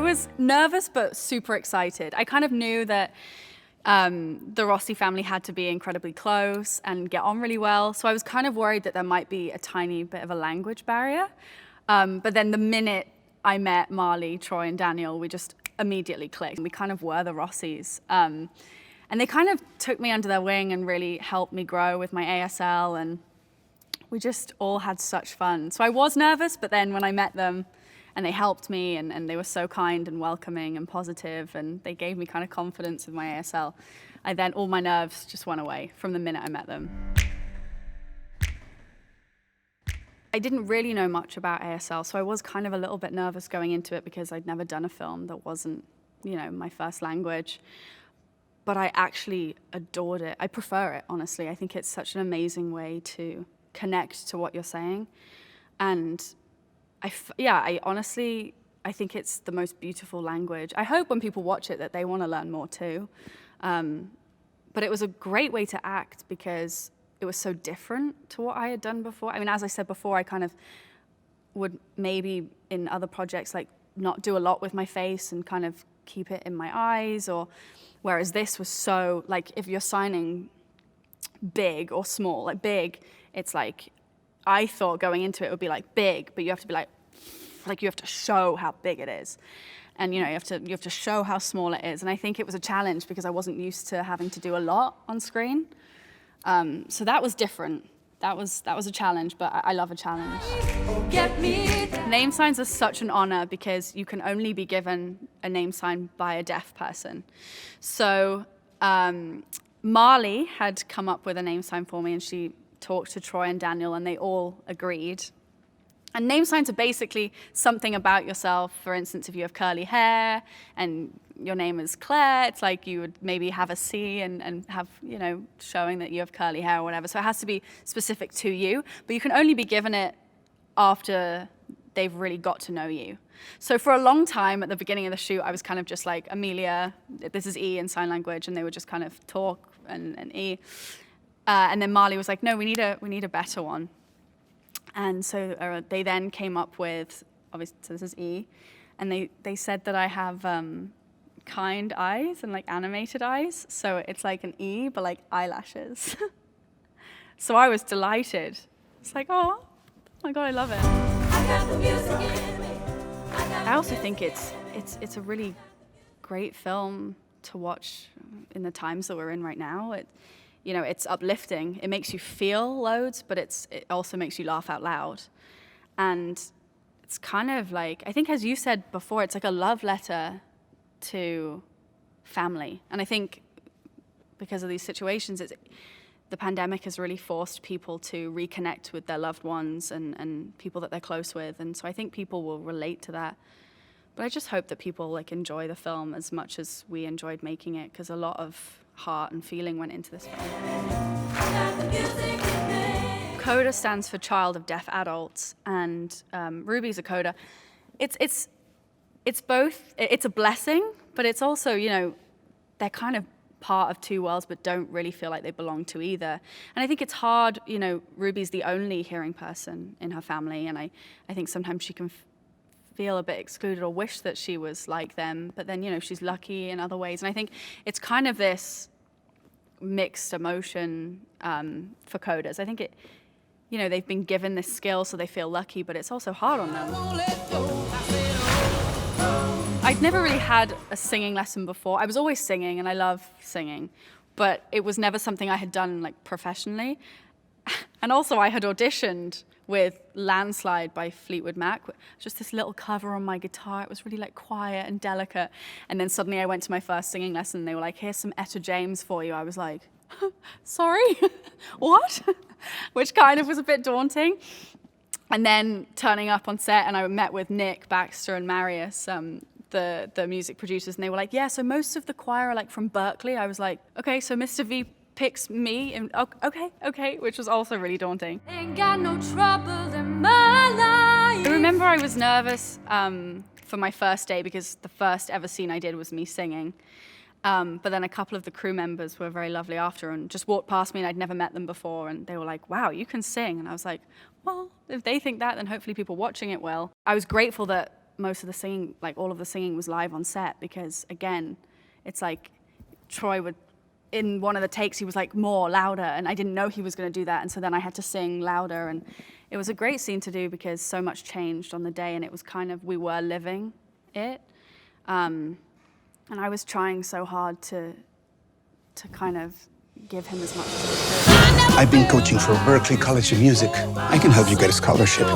was nervous but super excited. I kind of knew that the Rossi family had to be incredibly close and get on really well. So I was kind of worried that there might be a tiny bit of a language barrier. But then the minute I met Marley, Troy and Daniel, we just immediately clicked. We kind of were the Rossis. And they kind of took me under their wing and really helped me grow with my ASL, and we just all had such fun. So I was nervous, but then when I met them and they helped me and they were so kind and welcoming and positive and they gave me kind of confidence with my ASL, all my nerves just went away from the minute I met them. I didn't really know much about ASL, so I was kind of a little bit nervous going into it because I'd never done a film that wasn't, my first language. But I actually adored it. I prefer it, honestly. I think it's such an amazing way to connect to what you're saying. And I honestly think it's the most beautiful language. I hope when people watch it that they want to learn more too. But it was a great way to act because it was so different to what I had done before. I mean, as I said before, I kind of would maybe in other projects like not do a lot with my face and kind of keep it in my eyes, or whereas this was so, like, if you're signing big or small, like big, it's like, I thought going into it would be like big, but you have to be like you have to show how big it is. And you have to show how small it is. And I think it was a challenge because I wasn't used to having to do a lot on screen. So that was different. That was a challenge, but I love a challenge. Name signs are such an honor because you can only be given a name sign by a deaf person. So Marley had come up with a name sign for me, and she talked to Troy and Daniel, and they all agreed. And name signs are basically something about yourself. For instance, if you have curly hair and your name is Claire, it's like you would maybe have a C and have, showing that you have curly hair or whatever. So it has to be specific to you, but you can only be given it after they've really got to know you. So for a long time at the beginning of the shoot, I was kind of just like, Amelia, this is E in sign language, and they would just kind of talk and E. And then Marley was like, no, we need a better one. And so they then came up with, obviously, so this is E, and they said that I have kind eyes and like animated eyes. So it's like an E, but like eyelashes. So I was delighted. It's like, oh my God, I love it. I also think it's a really great film to watch in the times that we're in right now. It's uplifting. It makes you feel loads, but it also makes you laugh out loud. And it's kind of like, I think as you said before, it's like a love letter to family. And I think because of these situations, the pandemic has really forced people to reconnect with their loved ones and people that they're close with. And so I think people will relate to that. But I just hope that people enjoy the film as much as we enjoyed making it, because a lot of heart and feeling went into this film. CODA stands for Child of Deaf Adults, and Ruby's a CODA. It's both. It's a blessing, but it's also, they're kind of part of two worlds, but don't really feel like they belong to either. And I think it's hard. Ruby's the only hearing person in her family, and I think sometimes she can feel a bit excluded or wish that she was like them, but then she's lucky in other ways. And I think it's kind of this mixed emotion for coders. I think they've been given this skill, so they feel lucky, but it's also hard on them. I'd never really had a singing lesson before. I was always singing, and I love singing, but it was never something I had done professionally. And also I had auditioned with Landslide by Fleetwood Mac, just this little cover on my guitar. It was really quiet and delicate. And then suddenly I went to my first singing lesson, and they were like, here's some Etta James for you. I was like, sorry, what? Which kind of was a bit daunting. And then turning up on set, and I met with Nick Baxter and Marius, the music producers, and they were like, yeah, so most of the choir are from Berkeley. I was like, okay, so Mr. V picks me, and okay, which was also really daunting. Ain't got no trouble in my life. I remember I was nervous for my first day because the first ever scene I did was me singing. But then a couple of the crew members were very lovely after and just walked past me, and I'd never met them before, and they were like, wow, you can sing. And I was like, well, if they think that, then hopefully people watching it will. I was grateful that most of the singing, like all of the singing was live on set because again, it's like Troy would, in one of the takes, he was like more louder and I didn't know he was going to do that. And so then I had to sing louder and it was a great scene to do because so much changed on the day and it was kind of, we were living it. And I was trying so hard to kind of give him as much as I could. I've been coaching for Berklee College of Music. I can help you get a scholarship.